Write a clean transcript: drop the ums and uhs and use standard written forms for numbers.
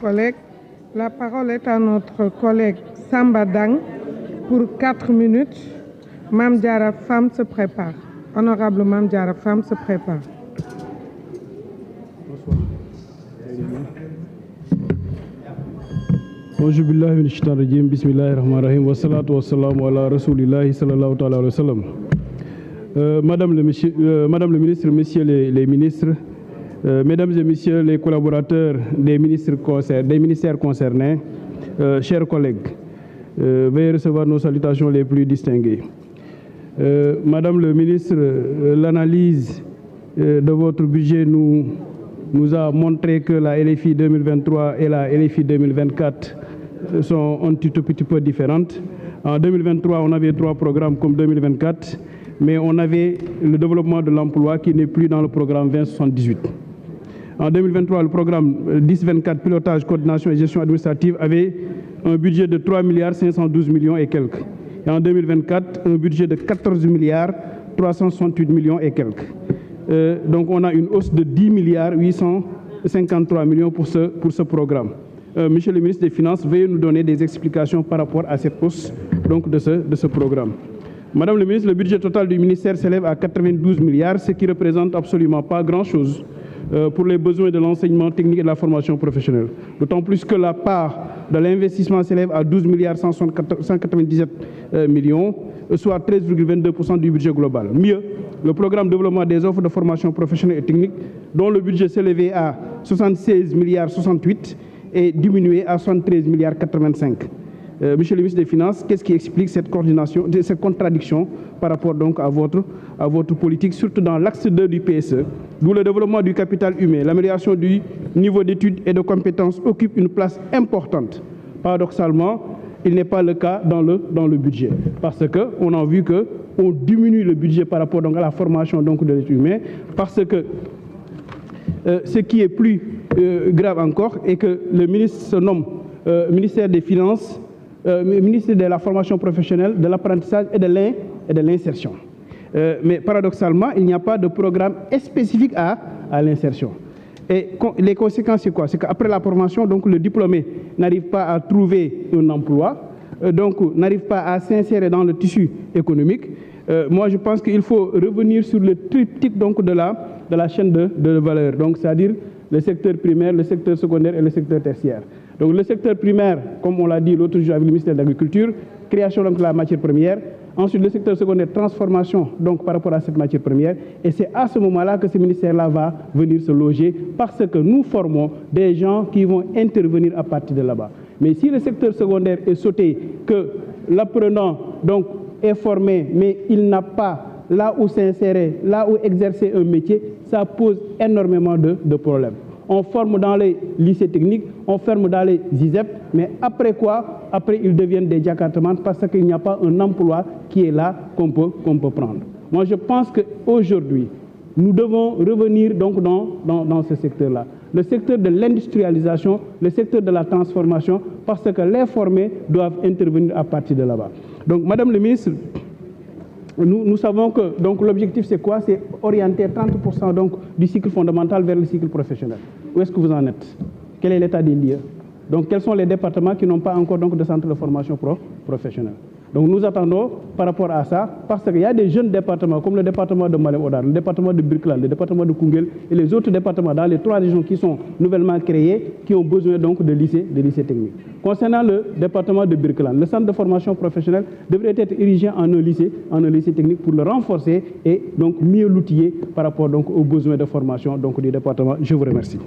Collègues, la parole est à notre collègue Samba Dang pour 4 minutes. Mame Diarra Fam se prépare. Honorable Mame Diarra Fam se prépare. Auzu billahi minash shaitanir rajim. Bismillahir rahmanir rahim. Wa salatu wa salamu ala rasulillahi sallallahu ta'ala alayhi wa sallam. Madame le ministre, messieurs les ministres, mesdames et messieurs les collaborateurs des ministères concernés, chers collègues, veuillez recevoir nos salutations les plus distinguées. Madame le ministre, l'analyse de votre budget nous a montré que la LFI 2023 et la LFI 2024 sont un tout petit peu différentes. En 2023, on avait 3 programmes comme 2024, mais on avait le développement de l'emploi qui n'est plus dans le programme 2078. En 2023, le programme 10-24, pilotage, coordination et gestion administrative, avait un budget de 3 512 millions et quelques. Et en 2024, un budget de 14 368 millions et quelques. Donc on a une hausse de 10 853 millions pour ce programme. Monsieur le ministre des Finances, veuillez nous donner des explications par rapport à cette hausse donc, de ce programme. Madame le ministre, le budget total du ministère s'élève à 92 milliards, ce qui ne représente absolument pas grand-chose pour les besoins de l'enseignement technique et de la formation professionnelle. D'autant plus que la part de l'investissement s'élève à 12 197 millions, soit 13,22% du budget global. Mieux, le programme de développement des offres de formation professionnelle et technique, dont le budget s'élevait à 76 68 est diminué à 73 85. Monsieur le ministre des Finances, qu'est-ce qui explique cette contradiction par rapport donc à votre politique, surtout dans l'axe 2 du PSE, d'où le développement du capital humain, l'amélioration du niveau d'études et de compétences occupe une place importante. Paradoxalement, il n'est pas le cas dans le budget, parce qu'on a vu qu'on diminue le budget par rapport donc, à la formation donc, de l'être humain, parce que ce qui est plus grave encore est que le ministre se nomme ministère des Finances, ministre de la formation professionnelle, de l'apprentissage et de l'insertion. Mais paradoxalement, il n'y a pas de programme spécifique à l'insertion. Et les conséquences, c'est quoi? C'est qu'après la formation, donc, le diplômé n'arrive pas à trouver un emploi, donc n'arrive pas à s'insérer dans le tissu économique. Moi, je pense qu'il faut revenir sur le triptyque donc, de la chaîne de valeur, donc c'est-à-dire le secteur primaire, le secteur secondaire et le secteur tertiaire. Donc le secteur primaire, comme on l'a dit l'autre jour avec le ministère de l'Agriculture, création donc, de la matière première. Ensuite, le secteur secondaire, transformation donc, par rapport à cette matière première. Et c'est à ce moment-là que ce ministère-là va venir se loger parce que nous formons des gens qui vont intervenir à partir de là-bas. Mais si le secteur secondaire est sauté, que l'apprenant donc, est formé, mais il n'a pas là où s'insérer, là où exercer un métier, ça pose énormément de problèmes. On forme dans les lycées techniques, on forme dans les ISEP, mais après quoi? Après, ils deviennent des jacartemans parce qu'il n'y a pas un emploi qui est là qu'on peut prendre. Moi, je pense qu'aujourd'hui, nous devons revenir donc dans ce secteur-là. Le secteur de l'industrialisation, le secteur de la transformation, parce que les formés doivent intervenir à partir de là-bas. Donc, Madame le ministre, nous savons que l'objectif c'est quoi? C'est orienter 30% donc, du cycle fondamental vers le cycle professionnel. Où est-ce que vous en êtes? Quel est l'état des lieux? Donc quels sont les départements qui n'ont pas encore donc, de centre de formation professionnelle? Donc nous attendons par rapport à ça, parce qu'il y a des jeunes départements comme le département de Malem Hodar, le département de Birkelane, le département de Koungheul et les autres départements dans les 3 régions qui sont nouvellement créées, qui ont besoin donc de lycées techniques. Concernant le département de Birkelane, le centre de formation professionnelle devrait être érigé en un lycée technique pour le renforcer et donc mieux l'outiller par rapport donc, aux besoins de formation donc, du département. Je vous remercie.